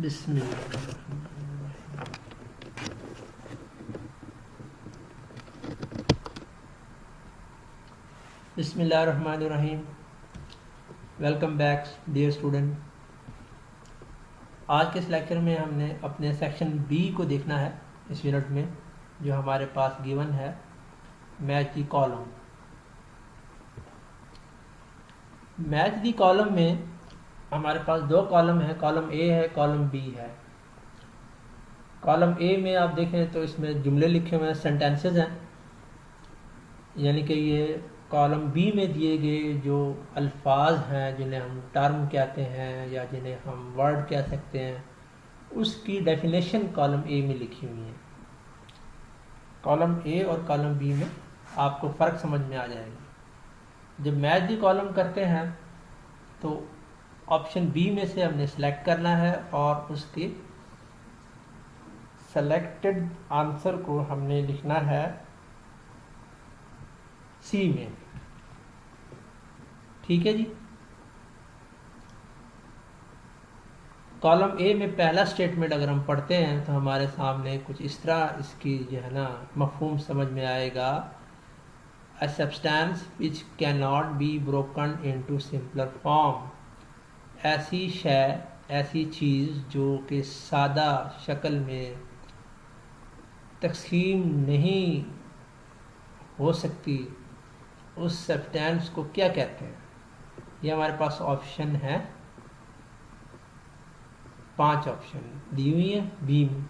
बिस्मिल्लाहिर्रहमानिर्रहीम। Welcome back dear student. आज के इस लेक्चर में हमने अपने सेक्शन बी को देखना है इस यूनिट में, जो हमारे पास गिवन है match the column. Match the column में हमारे पास दो कॉलम है, कॉलम ए है, कॉलम बी है। कॉलम ए में आप देखें तो इसमें जुमले लिखे हुए हैं, सेंटेंसेस हैं, यानी कि ये कॉलम बी में दिए गए जो अल्फाज हैं जिन्हें हम टर्म कहते हैं या जिन्हें हम वर्ड कह सकते हैं, उसकी डेफिनेशन कॉलम ए में लिखी हुई है। कॉलम ए और कॉलम बी में आपको फ़र्क समझ में आ जाएगा। जब मैच दी कॉलम करते हैं तो ऑप्शन बी में से हमने सेलेक्ट करना है और उसके सेलेक्टेड आंसर को हमने लिखना है सी में। ठीक है जी। कॉलम ए में पहला स्टेटमेंट अगर हम पढ़ते हैं तो हमारे सामने कुछ इस तरह इसकी जो है ना मफहूम समझ में आएगा। A substance which can not be broken into simpler form. ऐसी शय, ऐसी चीज़ जो कि सादा शक्ल में तकसीम नहीं हो सकती, उस सब्सटेंस को क्या कहते हैं। ये हमारे पास ऑप्शन है, 5 ऑप्शन दी हुई है बी में।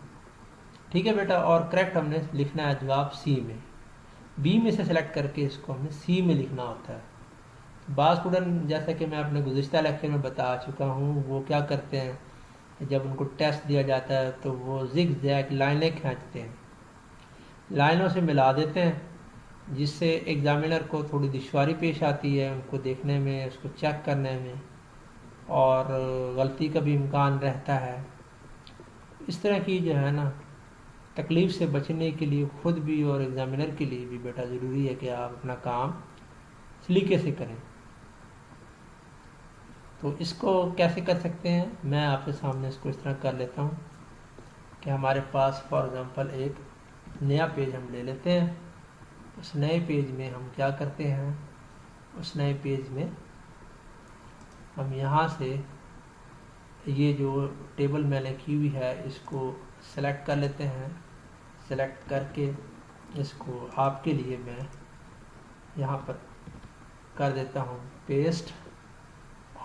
ठीक है बेटा, और करेक्ट हमने लिखना है जवाब सी में। बी में से सेलेक्ट करके इसको हमने सी में लिखना होता है। बाज़ स्टूडेंट, जैसा कि मैं अपने गुज़िश्ता लेक्चर में बता चुका हूँ, वो क्या करते हैं, जब उनको टेस्ट दिया जाता है तो वो जिग जैग लाइनें खींचते हैं, लाइनों से मिला देते हैं, जिससे एग्ज़ामिनर को थोड़ी दुश्वारी पेश आती है उनको देखने में, उसको चेक करने में, और गलती का भी इम्कान रहता है। इस तरह की जो है ना तकलीफ़ से बचने के लिए खुद भी और एग्ज़ामिनर के लिए भी बेटा ज़रूरी है कि आप अपना काम सलीके से करें। तो इसको कैसे कर सकते हैं, मैं आपके सामने इसको इस तरह कर लेता हूँ कि हमारे पास फॉर एग्ज़ाम्पल एक नया पेज हम ले लेते हैं। उस नए पेज में हम क्या करते हैं, उस नए पेज में हम यहाँ से ये जो टेबल मैंने की हुई है इसको सेलेक्ट कर लेते हैं। सेलेक्ट करके इसको आपके लिए मैं यहाँ पर कर देता हूँ पेस्ट,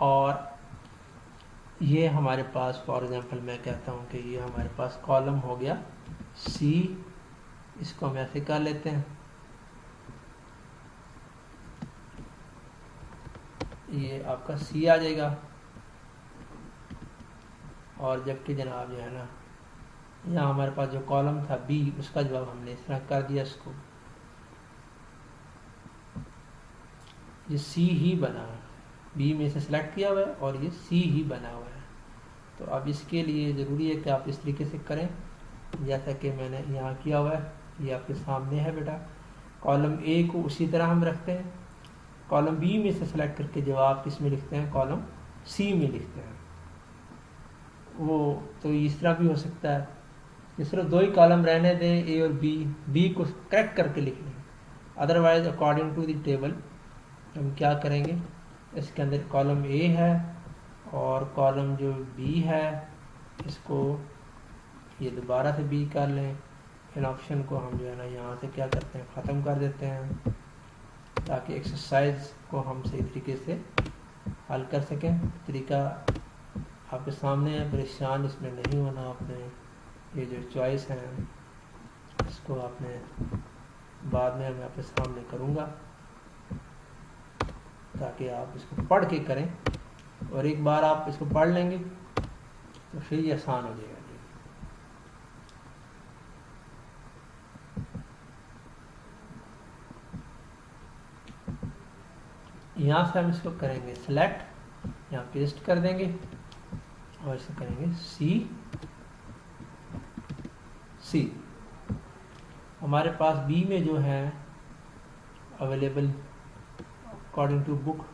और ये हमारे पास फॉर एग्ज़ाम्पल मैं कहता हूँ कि ये हमारे पास कॉलम हो गया सी। इसको हम ऐसे कर लेते हैं, ये आपका सी आ जाएगा। और जबकि जनाब जो है ना यहाँ हमारे पास जो कॉलम था बी, उसका जवाब हमने इस तरह कर दिया, इसको ये सी ही बना है, बी में से सिलेक्ट किया हुआ है और ये सी ही बना हुआ है। तो अब इसके लिए ज़रूरी है कि आप इस तरीके से करें जैसा कि मैंने यहाँ किया हुआ है, ये आपके सामने है बेटा। कॉलम ए को उसी तरह हम रखते हैं, कॉलम बी में से सेलेक्ट करके जवाब किस में लिखते हैं, कॉलम सी में लिखते हैं। वो तो इस तरह भी हो सकता है कि सिर्फ 2 ही कॉलम रहने दें, ए और बी को करेक्ट करके लिख लें। Otherwise according to the table हम क्या करेंगे, इसके अंदर कॉलम ए है और कॉलम जो बी है इसको ये दोबारा से बी कर लें। इन ऑप्शन को हम जो है ना यहाँ से क्या करते हैं, ख़त्म कर देते हैं, ताकि एक्सरसाइज को हम सही तरीके से हल कर सकें। तरीका आपके सामने है, परेशान इसमें नहीं होना आपने। ये जो चॉइस है इसको आपने बाद में मैं आपके सामने करूँगा ताकि आप इसको पढ़ के करें, और एक बार आप इसको पढ़ लेंगे तो फिर ये आसान हो जाएगा। यहाँ से हम इसको करेंगे सेलेक्ट, यहाँ पेस्ट कर देंगे और इसे करेंगे सी। हमारे पास बी में जो है अवेलेबल अकॉर्डिंग टू बुक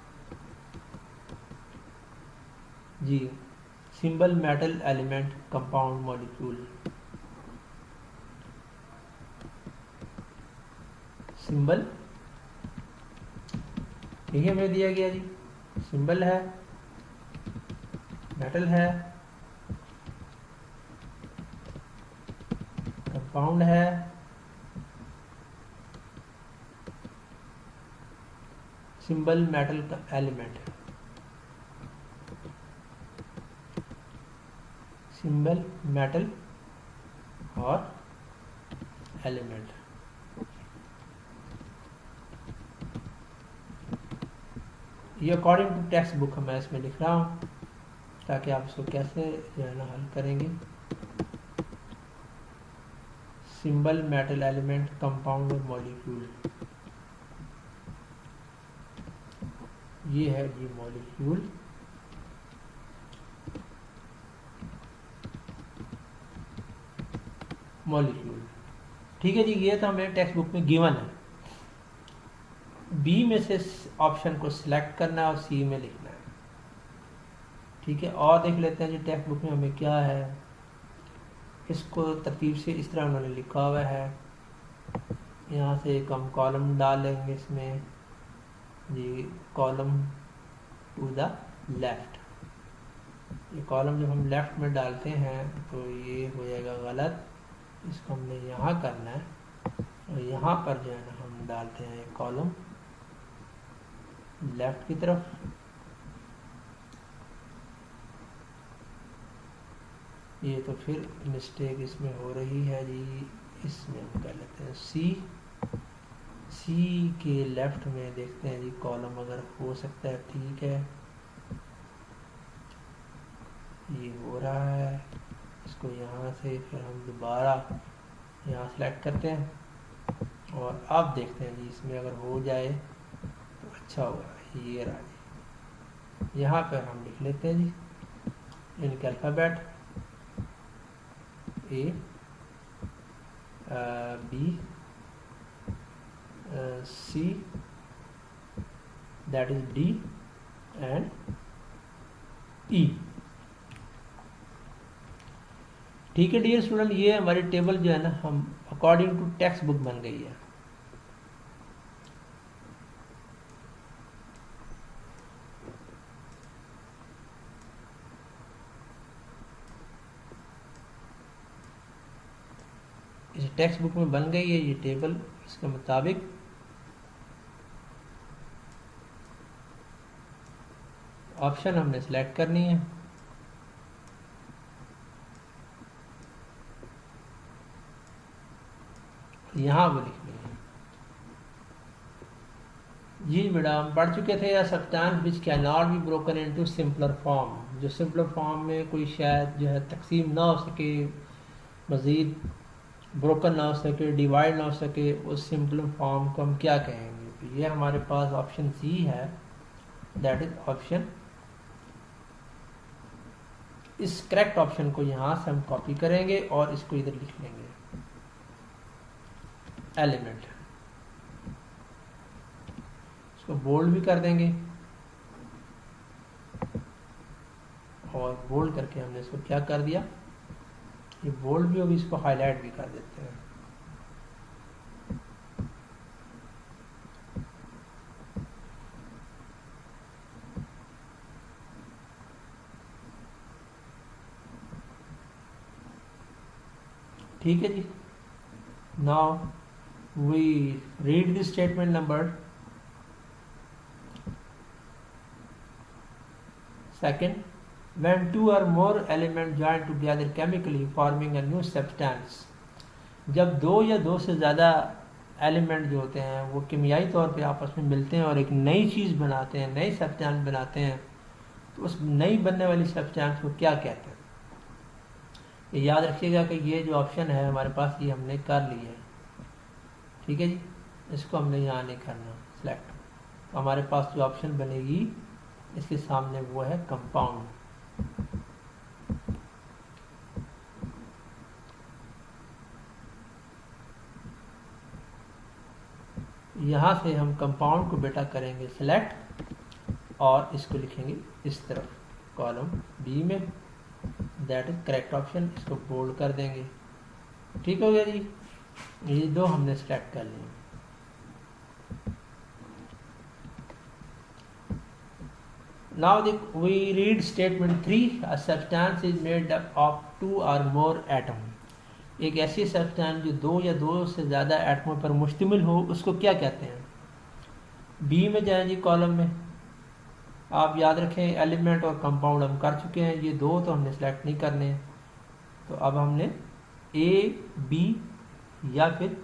जी symbol metal element compound molecule, symbol ठीक है हमें दिया गया जी, सिंबल है, मेटल है, कंपाउंड है, सिंबल मेटल का एलिमेंट, सिंबल मेटल और एलिमेंट। ये अकॉर्डिंग टू टेक्स्ट बुक मैं इसमें लिख रहा हूँ ताकि आप इसको कैसे जो है ना हल करेंगे। सिंबल मेटल एलिमेंट कंपाउंड और मॉलिक्यूल, ये है जी मॉलिक्यूल, मॉलिक्यूल ठीक है जी। ये तो हमें टेक्स्ट बुक में गिवन है, बी में से ऑप्शन को सिलेक्ट करना है और सी में लिखना है। ठीक है, और देख लेते हैं जी टेक्स्ट बुक में हमें क्या है। इसको तरतीब से इस तरह उन्होंने लिखा हुआ है, यहाँ से एक हम कॉलम डाल लेंगे इसमें जी, कॉलम टू द लेफ्ट। ये कॉलम जब हम लेफ्ट में डालते हैं तो ये हो जाएगा गलत, इसको हमने यहाँ करना है और यहाँ पर जो है ना हम डालते हैं कॉलम लेफ्ट की तरफ। ये तो फिर मिस्टेक इसमें हो रही है जी, इसमें हम कर लेते हैं सी के लेफ्ट में देखते हैं जी कॉलम अगर हो सकता है, ठीक है ये हो रहा है। इसको यहाँ से फिर हम दोबारा यहाँ सेलेक्ट करते हैं और अब देखते हैं जी इसमें अगर हो जाए तो अच्छा होगा। ये रहा जी, यहाँ पर हम लिख लेते हैं जी इनके alphabet A, B, C, that is D and E। ठीक है डियर स्टूडेंट, ये हमारी टेबल जो है ना हम अकॉर्डिंग टू टेक्स्ट बुक बन गई है। इस टेक्स्ट बुक में बन गई है ये टेबल, इसके मुताबिक ऑप्शन हमने सेलेक्ट करनी है। यहाँ वो लिखनी है जी। बेटा हम पढ़ चुके थे, या substance which can not be broken into simpler form, जो सिंपलर फॉर्म में कोई शायद जो है तकसीम ना हो सके, मज़ीद ब्रोकन ना हो सके, डिवाइड ना हो सके, उस सिंपल फॉर्म को हम क्या कहेंगे। तो ये हमारे पास ऑप्शन सी है, दैट इज ऑप्शन। इस करेक्ट ऑप्शन को यहाँ से हम कॉपी करेंगे और इसको इधर लिख लेंगे एलिमेंट, इसको बोल्ड भी कर देंगे और बोल्ड करके हमने इसको क्या कर दिया, ये बोल्ड भी होगी, इसको हाईलाइट भी कर देते हैं। ठीक है जी। Now we read this statement number second, when two or more elements join together chemically forming a new substance, जब दो या दो से ज़्यादा एलिमेंट जो होते हैं वो केमियाई तौर पे आपस में मिलते हैं और एक नई चीज़ बनाते हैं, नई सब्सटेंस बनाते हैं, तो उस नई बनने वाली सब्सटेंस को क्या कहते हैं। ये याद रखिएगा कि ये जो ऑप्शन है हमारे पास ये हमने कर ली है। ठीक है जी, इसको हमने यहाँ नहीं करना सिलेक्ट, तो हमारे पास जो ऑप्शन बनेगी इसके सामने वो है कंपाउंड। यहाँ से हम कंपाउंड को बेटा करेंगे सिलेक्ट और इसको लिखेंगे इस तरफ कॉलम बी में दैट इज करेक्ट ऑप्शन, इसको बोल्ड कर देंगे। ठीक हो गया जी, ये दो हमने सेलेक्ट कर लिए। Now we read statement 3. A substance is made up of 2 or more atoms. एक ऐसी सब्सटेंस जो दो या दो से ज़्यादा एटमों पर मुश्तमिल हो उसको क्या कहते हैं? बी में जाएं जी, कॉलम में। आप याद रखें एलिमेंट और कंपाउंड हम कर चुके हैं, ये दो तो हमने सेलेक्ट नहीं करने हैं। तो अब हमने ए, बी या फिर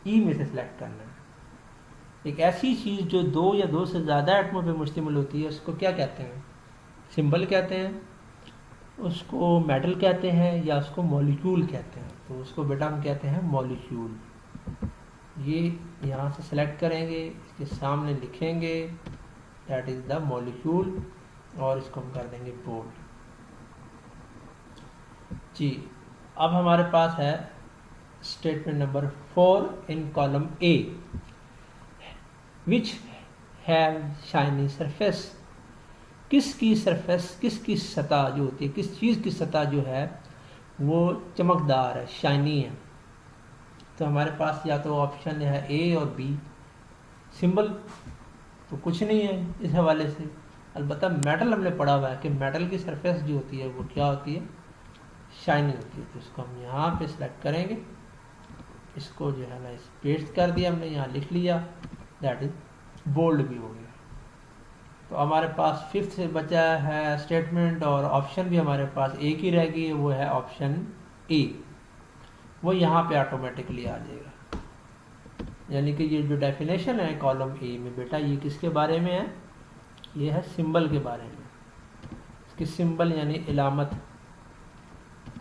ई में से सिलेक्ट करना है। एक ऐसी चीज़ जो दो या दो से ज़्यादा एटमों पे मुश्तमिल होती है उसको क्या कहते हैं? सिंबल कहते हैं, उसको मेटल कहते हैं, या उसको मॉलिक्यूल कहते हैं। तो उसको बेटा हम कहते हैं मॉलिक्यूल। ये यहाँ से सिलेक्ट करेंगे, इसके सामने लिखेंगे दैट इज़ द मॉलिक्यूल, और इसको हम कर देंगे बोल्ड जी। अब हमारे पास है statement number 4 in column A, which have shiny surface. किसकी सरफेस, किसकी सतह जो होती है, किस चीज़ की सतह जो है वो चमकदार है, शाइनी है। तो हमारे पास या तो ऑप्शन है ए और बी। सिंबल तो कुछ नहीं है इस हवाले से, अलबत्ता मेटल हमने पढ़ा हुआ है कि मेटल की सरफेस जो होती है वो क्या होती है, शाइनी होती है। तो इसको हम यहाँ पे सिलेक्ट करेंगे, इसको जो है ना पेस्ट कर दिया हमने, यहाँ लिख लिया, दैट इज बोल्ड भी हो गया। तो हमारे पास 5th से बचा है स्टेटमेंट, और ऑप्शन भी हमारे पास एक ही रह गई, वो है ऑप्शन ए। वो यहाँ पे ऑटोमेटिकली आ जाएगा। यानी कि ये जो डेफिनेशन है कॉलम ए में बेटा, ये किसके बारे में है? ये है सिंबल के बारे में। इसकी सिंबल यानी इलामत,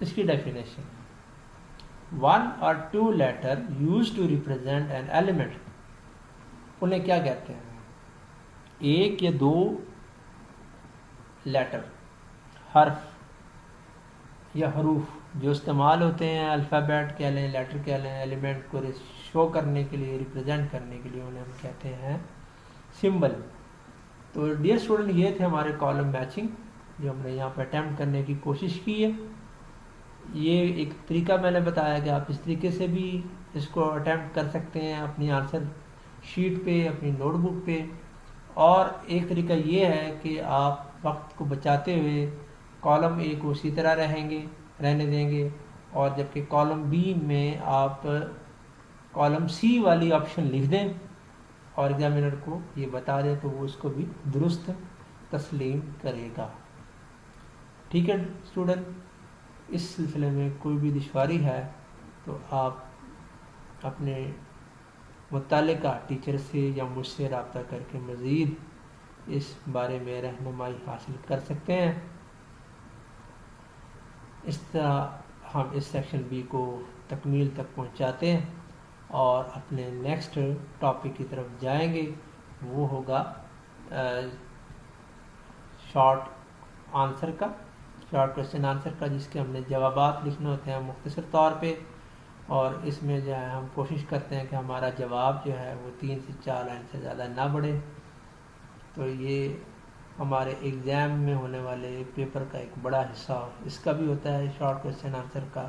इसकी definition, 1 or 2 letter use to represent an element, उन्हें क्या कहते हैं? एक या दो लेटर, हर्फ या हरूफ जो इस्तेमाल होते हैं, अल्फ़ाबेट कह लें, लेटर कह लें, एलिमेंट को शो करने के लिए, रिप्रेजेंट करने के लिए, उन्हें हम कहते हैं सिंबल। तो डियर स्टूडेंट, ये थे हमारे कॉलम मैचिंग जो हमने यहाँ पर अटैम्प्ट करने की कोशिश की है। ये एक तरीका मैंने बताया कि आप इस तरीके से भी इसको अटैम्प्ट कर सकते हैं अपनी आंसर शीट पे, अपनी नोटबुक पे। और एक तरीका ये है कि आप वक्त को बचाते हुए कॉलम ए को उसी तरह रहने देंगे, और जबकि कॉलम बी में आप कॉलम सी वाली ऑप्शन लिख दें और एग्जामिनर को ये बता दें, तो वो उसको भी दुरुस्त तस्लीम करेगा। ठीक है स्टूडेंट, इस सिलसिले में कोई भी दुश्वारी है तो आप अपने मुत्तल्लिका टीचर से या मुझसे रब्ता करके मज़ीद इस बारे में रहनुमाई हासिल कर सकते हैं। इस तरह हम इस सेक्शन बी को तकमील तक पहुंचाते हैं और अपने नेक्स्ट टॉपिक की तरफ जाएंगे। वो होगा शॉर्ट आंसर का, शॉर्ट क्वेश्चन आंसर का, जिसके हमने जवाबात लिखने होते हैं मुख्तसर तौर पे। और इसमें जो है हम कोशिश करते हैं कि हमारा जवाब जो है वो 3 से 4 लाइन से ज़्यादा ना बढ़े। तो ये हमारे एग्ज़ाम में होने वाले पेपर का एक बड़ा हिस्सा इसका भी होता है, शॉर्ट क्वेश्चन आंसर का।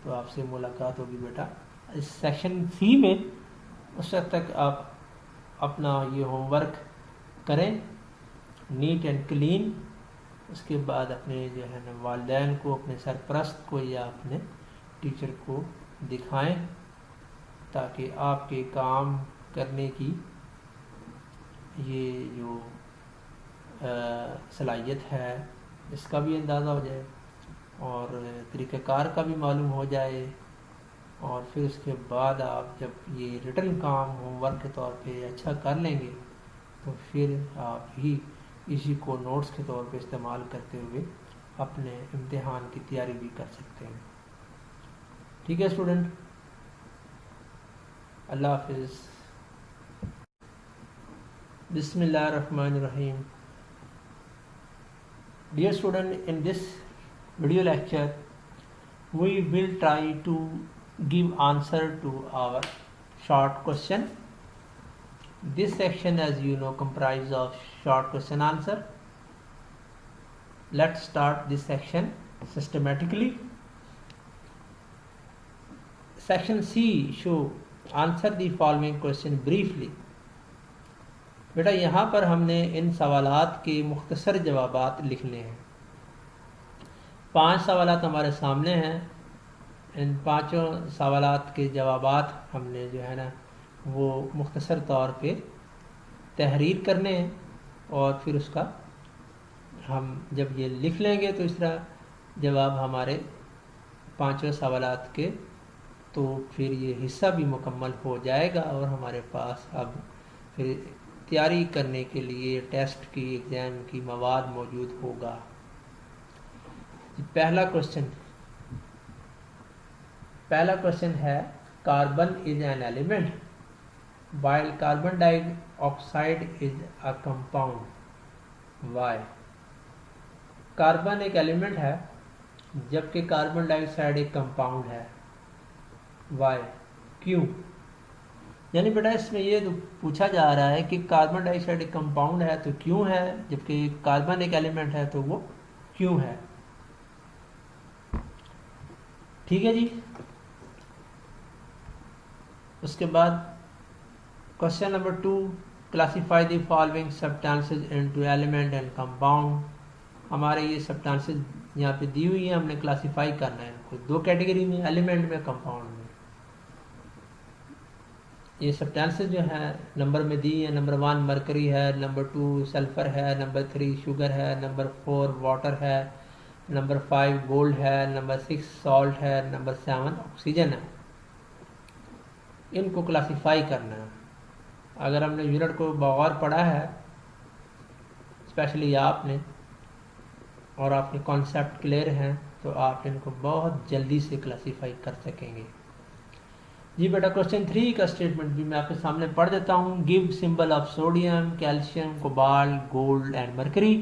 तो आपसे मुलाकात होगी बेटा इस सेक्शन सी में। उस वक्त तक आप अपना ये होमवर्क करें नीट एंड क्लीन। उसके बाद अपने जो है ना वालिदैन को, अपने सरपरस्त को या अपने टीचर को दिखाएं, ताकि आपके काम करने की ये जो सलाहियत है इसका भी अंदाज़ा हो जाए और तरीक़ाकार का भी मालूम हो जाए। और फिर उसके बाद आप जब ये रिटन काम होमवर्क के तौर पे अच्छा कर लेंगे तो फिर आप ही इसी को नोट्स के तौर पे इस्तेमाल करते हुए अपने इम्तिहान की तैयारी भी कर सकते हैं। ठीक है स्टूडेंट, अल्लाह हाफिज़। बिस्मिल्लाहिर्रहमानिर्रहीम। Dear student, in this video lecture we will try to give answer to our short question. This section, as you know, comprises of short question answer. Let's start this section. Systematically. Section C show answer the following question briefly. बेटा यहाँ पर हमने इन सवालात के मुख्तसर जवाबात लिखने हैं। 5 सवालात हमारे सामने हैं। इन 5 सवालात के जवाबात हमने जो है ना वो मुख्तसर तौर पे तहरीर करने हैं और फिर उसका हम जब ये लिख लेंगे तो इस तरह जवाब हमारे 5 सवालात के, तो फिर ये हिस्सा भी मुकम्मल हो जाएगा और हमारे पास अब फिर तैयारी करने के लिए टेस्ट की एग्ज़ाम की मवाद मौजूद होगा। पहला क्वेश्चन है carbon is an element while carbon dioxide is a compound. Why? Carbon एक एलिमेंट है जबकि कार्बन डाइऑक्साइड एक कंपाउंड है। वाई? क्यों? यानी बेटा इसमें ये तो पूछा जा रहा है कि कार्बन डाइऑक्साइड एक कंपाउंड है तो क्यों है, जबकि कार्बन एक एलिमेंट है तो वो क्यों है। ठीक है जी। उसके बाद question number 2, classify the following substances into element and compound. हमारे ये सब्सटेंसेस यहाँ पे दी हुई है, हमने क्लासीफाई करना है इनको 2 कैटेगरी में, एलिमेंट में, कंपाउंड में। ये सब्सटेंसेस जो है नंबर में दी है। नंबर 1 मरकरी है, नंबर 2 सल्फर है, नंबर 3 शुगर है, नंबर 4 वाटर है, नंबर 5 गोल्ड है, नंबर 6 सॉल्ट है, नंबर 7 ऑक्सीजन है। इनको क्लासीफाई करना है। अगर हमने यूनिट को बगौर पढ़ा है, स्पेशली आपने, और आपके कॉन्सेप्ट क्लियर हैं, तो आप इनको बहुत जल्दी से क्लासीफाई कर सकेंगे। जी बेटा क्वेश्चन 3 का स्टेटमेंट भी मैं आपके सामने पढ़ देता हूँ। Give symbol of sodium, calcium, cobalt, gold and mercury.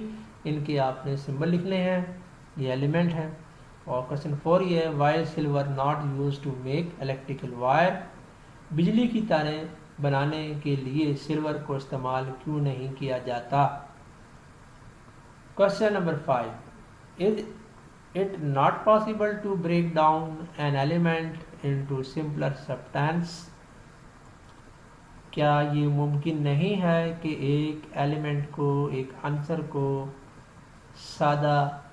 इनके आपने सिंबल लिखने हैं, ये एलिमेंट है। और क्वेश्चन 4 ये है, why silver not use to make electrical wire. बिजली की तारें बनाने के लिए सिल्वर को इस्तेमाल क्यों नहीं किया जाता। Question number 5, is it not possible to break down an element into simpler substance. क्या ये मुमकिन नहीं है कि एक एलिमेंट को, एक आंसर को सादा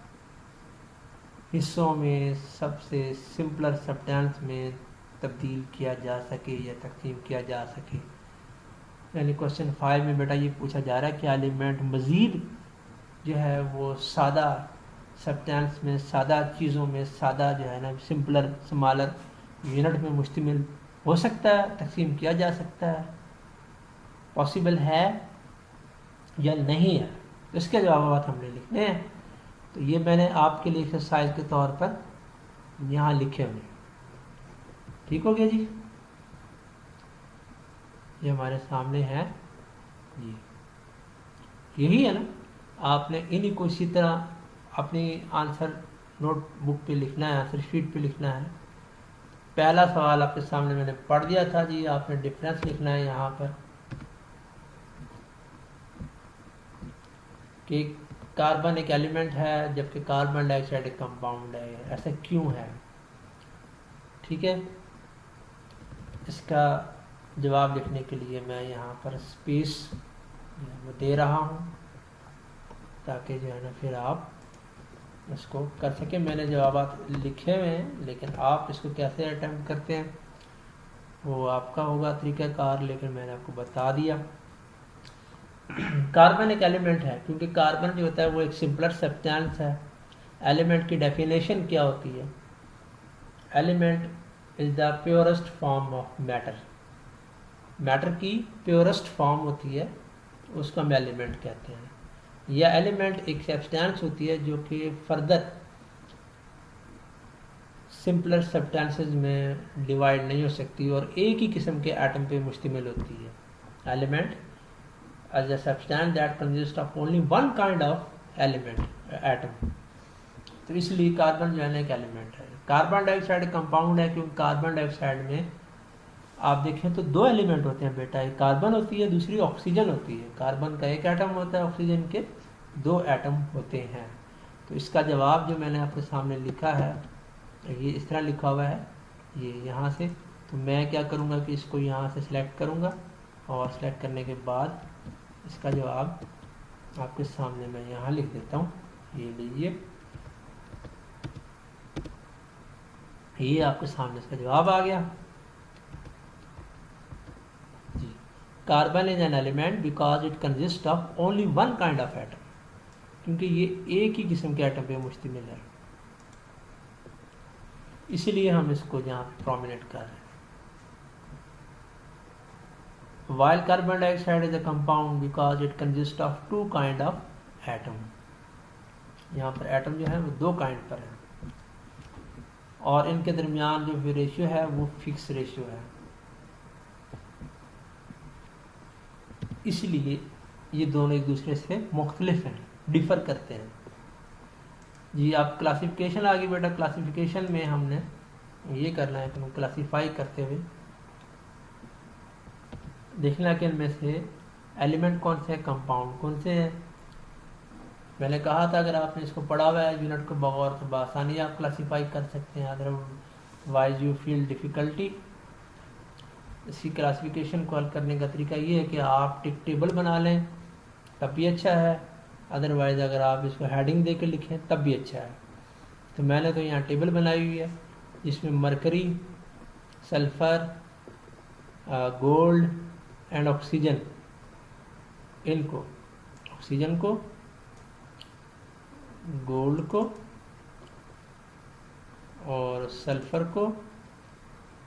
हिस्सों में, सबसे सिंपलर सब्सटेंस में तब्दील किया जा सके या तकसीम किया जा सके। यानी क्वेश्चन 5 में बेटा ये पूछा जा रहा है कि एलिमेंट मज़ीद जो है वो सादा सब्सटेंस में, सादा चीज़ों में, सादा जो है ना सिंपलर स्मॉलर यूनिट में मुश्तमिल हो सकता है, तकसीम किया जा सकता है, पॉसिबल है या नहीं है। तो इसके जवाब हमने लिखने हैं। तो ये मैंने आपके लिए एक्सरसाइज के तौर पर यहाँ लिखे हुए। ठीक हो गया जी। ये हमारे सामने है जी, यही है ना। आपने इन्हीं को इसी तरह अपनी आंसर नोटबुक पे लिखना है, आंसर शीट पे लिखना है। पहला सवाल आपके सामने मैंने पढ़ दिया था जी, आपने डिफरेंस लिखना है यहाँ पर कि कार्बन एक एलिमेंट है जबकि कार्बन डाइऑक्साइड एक कंपाउंड है, ऐसा क्यों है। ठीक है, इसका जवाब लिखने के लिए मैं यहाँ पर स्पेस दे रहा हूँ ताकि जो है ना फिर आप इसको कर सकें। मैंने जवाब लिखे हुए हैं, लेकिन आप इसको कैसे अटेम्प्ट करते हैं वो आपका होगा तरीक़ाकार, लेकिन मैंने आपको बता दिया। कार्बन एक एलिमेंट है क्योंकि कार्बन जो होता है वो एक सिंपलर सब्सटेंस है। एलिमेंट की डेफिनेशन क्या होती है? Element is the purest form of matter. Matter की प्योरेस्ट फॉर्म होती है, उसको हम एलिमेंट कहते हैं। या एलिमेंट एक सब्सटेंस होती है जो कि फर्दर सिंपलर सब्सटेंसेस में डिवाइड नहीं हो सकती और एक ही किस्म के एटम पे मुश्तमिल होती है। Element as a substance that consists of only one kind of element atom। तो इसलिए कार्बन जो है ना एक एलिमेंट है। कार्बन डाइऑक्साइड कंपाउंड है क्योंकि कार्बन डाइऑक्साइड में आप देखें तो 2 एलिमेंट होते हैं बेटा, एक कार्बन होती है, दूसरी ऑक्सीजन होती है। कार्बन का एक एटम होता है, ऑक्सीजन के 2 एटम होते हैं। तो इसका जवाब जो मैंने आपके सामने लिखा है ये इस तरह लिखा हुआ है, ये यहाँ से। तो मैं क्या करूँगा कि इसको यहाँ से सिलेक्ट करूँगा और सिलेक्ट करने के बाद इसका जवाब आपके सामने मैं यहाँ लिख देता हूँ। ये लीजिए, ये आपके सामने इसका जवाब आ गया जी। Carbon is an element because it consist of only one kind of atom, क्योंकि ये एक ही किस्म के एटम पे मुश्तमिल है, इसलिए हम इसको यहाँ पे प्रोमिनेंट कर रहे हैं। While carbon dioxide is a compound because it consists of two kind of atom, यहाँ पर एटम जो है वो दो काइंड पर है और इनके दरमियान जो रेशियो है वो फिक्स रेशियो है, इसलिए ये दोनों एक दूसरे से मुख्तलिफ हैं, डिफर करते हैं जी। आप क्लासिफिकेशन आगे बेटा, क्लासिफिकेशन में हमने ये करना है कि क्लासीफाई करते हुए देखना कि इनमें से एलिमेंट कौन से हैं, कंपाउंड कौन से हैं। मैंने कहा था अगर आपने इसको पढ़ा हुआ है यूनिट को बगौर तो बआसानी आप क्लासीफाई कर सकते हैं, अदरवाइज यू फील डिफ़िकल्टी। इसी क्लासिफिकेशन को हल करने का तरीका ये है कि आप टिक टेबल बना लें तब भी अच्छा है, अदरवाइज़ अगर आप इसको हेडिंग दे के लिखें तब भी अच्छा है। तो मैंने तो यहाँ टेबल बनाई हुई है जिसमें mercury, sulphur, gold and oxygen, इनको ऑक्सीजन को, गोल्ड को और सल्फ़र को,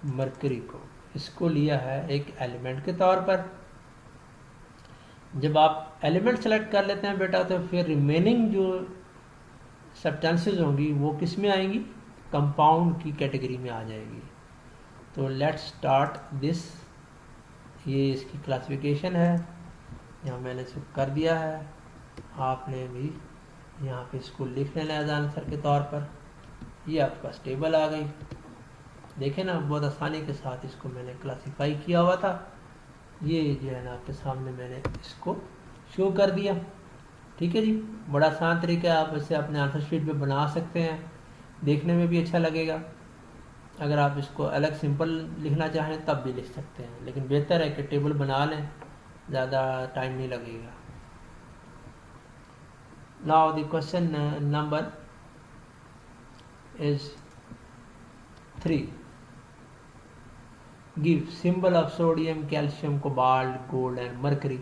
मरकरी को, इसको लिया है एक एलिमेंट के तौर पर। जब आप एलिमेंट सेलेक्ट कर लेते हैं बेटा तो फिर रिमेनिंग जो सब्सटेंसेस होंगी वो किस में आएंगी, कंपाउंड की कैटेगरी में आ जाएगी। तो लेट्स स्टार्ट दिस, ये इसकी क्लासिफिकेशन है, यहाँ मैंने इसको कर दिया है, आपने भी यहाँ पे इसको लिख लेना है आंसर के तौर पर। ये आपके पास टेबल आ गई, देखें ना बहुत आसानी के साथ इसको मैंने क्लासिफाई किया हुआ था। ये जो है ना आपके सामने मैंने इसको शो कर दिया, ठीक है जी। बड़ा आसान तरीका है, आप इसे अपने आंसर शीट पे बना सकते हैं, देखने में भी अच्छा लगेगा। अगर आप इसको अलग सिंपल लिखना चाहें तब भी लिख सकते हैं, लेकिन बेहतर है कि टेबल बना लें, ज़्यादा टाइम नहीं लगेगा। Now the question number is 3, give symbol of sodium, calcium, cobalt, gold and mercury.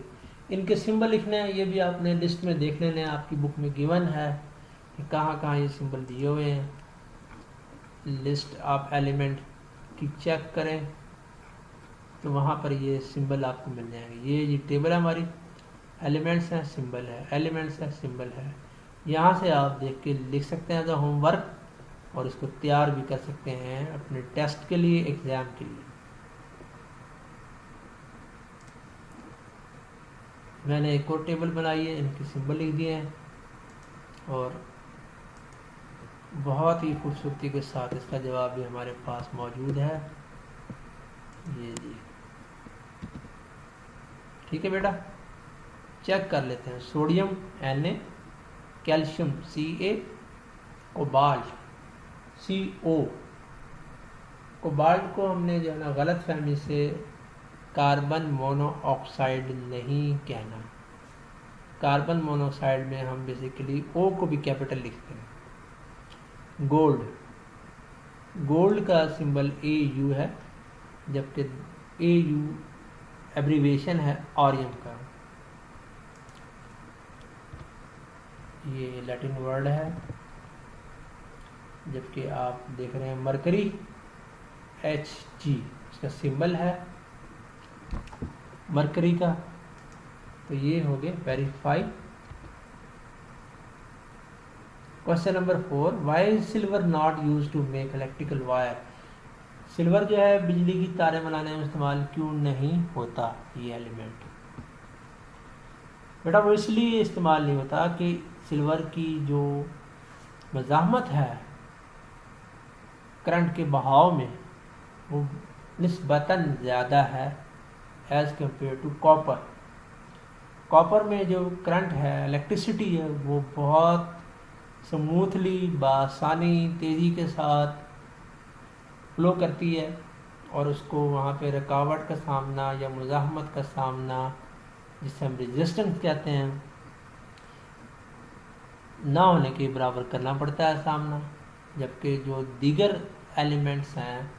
इनके सिंबल लिखने हैं, ये भी आपने लिस्ट में देख लेने हैं, आपकी बुक में गिवन है कि कहाँ कहाँ ये सिंबल दिए हुए हैं। लिस्ट ऑफ एलिमेंट की चेक करें तो वहाँ पर ये सिंबल आपको मिल जाएंगे। ये टेबल है हमारी, एलिमेंट्स हैं, सिंबल है, एलिमेंट्स है, सिंबल है। यहाँ से आप देख के लिख सकते हैं तो होमवर्क, और इसको तैयार भी कर सकते हैं अपने टेस्ट के लिए, एग्ज़ाम के लिए। मैंने एक और टेबल बनाई है, इनके सिंबल लिख दिए हैं और बहुत ही खूबसूरती के साथ इसका जवाब भी हमारे पास मौजूद है। ये जी, ठीक है बेटा, चेक कर लेते हैं। Sodium Na, calcium Ca, cobalt CO। Cobalt को हमने जो है ना गलत फहमी से कार्बन मोनोऑक्साइड नहीं कहना। कार्बन मोनोऑक्साइड में हम बेसिकली O को भी कैपिटल लिखते हैं। गोल्ड, गोल्ड का सिंबल AU है, जबकि AU एब्रीवेशन है ऑरियम का, ये लैटिन वर्ड है। जबकि आप देख रहे हैं मरकरी Hg, इसका सिंबल है मरकरी का। तो ये हो गए verify. Question number 4, why is silver not use to make electrical wire. Silver जो है बिजली की तारें बनाने में इस्तेमाल क्यों नहीं होता ये एलिमेंट। बेटा वो इसलिए इस्तेमाल नहीं होता कि सिल्वर की जो मज़ाहमत है करंट के बहाव में वो निस्बतन ज़्यादा है as compare to copper. Copper में जो करंट है, इलेक्ट्रिसिटी है, वो बहुत स्मूथली बासानी तेज़ी के साथ फ्लो करती है और उसको वहाँ पे रुकावट का सामना या मुज़ाहमत का सामना, जिसे हम रेजिस्टेंस कहते हैं, ना होने के बराबर करना पड़ता है सामना। जबकि जो दीगर एलिमेंट्स हैं,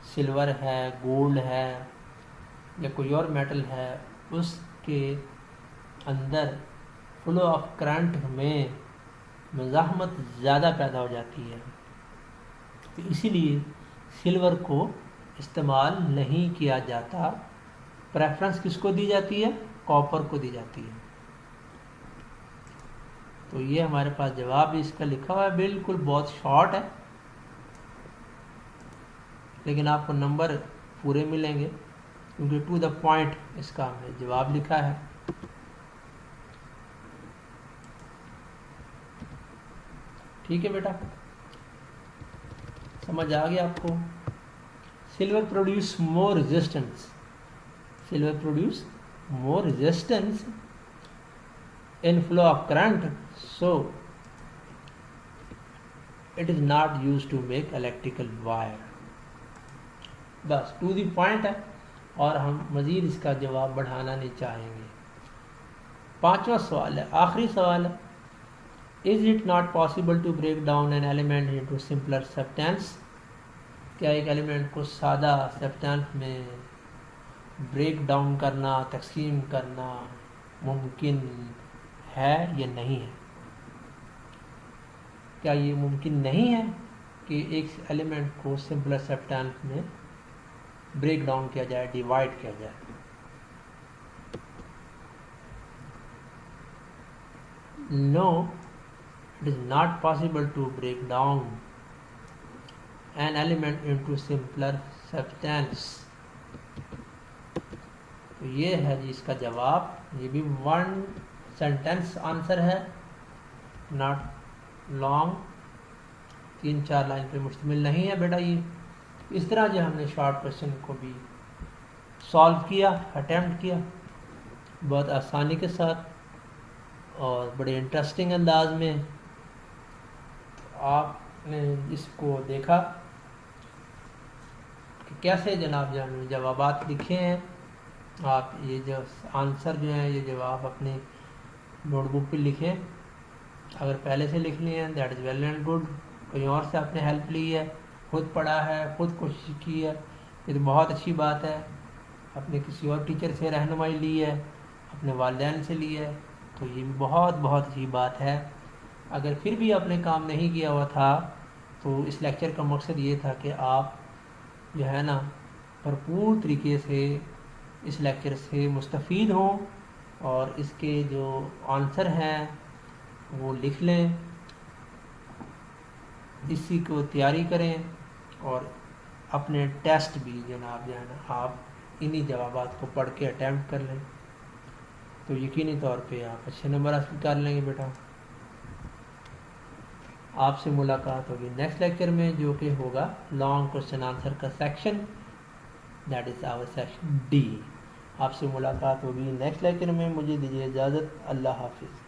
सिल्वर है, गोल्ड है या कोई और मेटल है, उसके अंदर फ्लो ऑफ करंट में मुज़ाहमत ज़्यादा पैदा हो जाती है। तो इसीलिए सिल्वर को इस्तेमाल नहीं किया जाता। प्रेफरेंस किसको दी जाती है? कॉपर को दी जाती है। तो ये हमारे पास जवाब भी इसका लिखा हुआ है, बिल्कुल बहुत शॉर्ट है, लेकिन आपको नंबर पूरे मिलेंगे क्योंकि टू द पॉइंट इसका हमने जवाब लिखा है। ठीक है बेटा, समझ आ गया आपको? Silver produce more resistance, silver produce more resistance in flow of current, so it is not used to make electrical wire। बस टू दी पॉइंट है और हम मज़ीद इसका जवाब बढ़ाना नहीं चाहेंगे। 5वां सवाल है, आखिरी सवाल है, is it not possible to break down an element into simpler substance? क्या एक एलिमेंट को सादा सब्सटेंस में ब्रेक डाउन करना, तकसीम करना मुमकिन है या नहीं है? क्या ये मुमकिन नहीं है कि एक एलिमेंट को सिंपलर सब्सटेंस में ब्रेक डाउन किया जाए, डिवाइड किया जाए? No, it is not possible to break down an element into simpler substance. तो ये है जी इसका जवाब। ये भी वन सेंटेंस आंसर है, नॉट लॉन्ग, 3-4 लाइन पे मुश्तमिल नहीं है बेटा। ये इस तरह जो हमने शॉर्ट क्वेश्चन को भी सॉल्व किया, अटेम्प्ट किया बहुत आसानी के साथ और बड़े इंटरेस्टिंग अंदाज में। तो आपने इसको देखा कि कैसे जनाब जान जवाबात लिखे हैं। आप ये जो आंसर जो है, ये जवाब अपने नोटबुक पे लिखें। अगर पहले से लिख लिए हैं that is well and good. कोई और से आपने हेल्प ली है, खुद पढ़ा है, खुद कोशिश की है, ये तो बहुत अच्छी बात है। अपने किसी और टीचर से रहनुमाई ली है, अपने वालिदैन से ली है, तो ये भी बहुत बहुत अच्छी बात है। अगर फिर भी आपने काम नहीं किया हुआ था तो इस लेक्चर का मकसद ये था कि आप जो है ना भरपूर तरीके से इस लेक्चर से मुस्तफ़ीद हों और इसके जो आंसर हैं वो लिख लें, इसी को तैयारी करें और अपने टेस्ट भी जनाब जो है ना आप इन्हीं जवाबात को पढ़ के अटैम्प्ट कर लें, तो यकीनी तौर पे आप अच्छे नंबर हासिल कर लेंगे बेटा। आपसे मुलाकात होगी नेक्स्ट लेक्चर में, जो कि होगा लॉन्ग क्वेश्चन आंसर का section, that is our section D. आपसे मुलाकात होगी नेक्स्ट लेक्चर में। मुझे दीजिए इजाज़त। अल्लाह हाफिज़।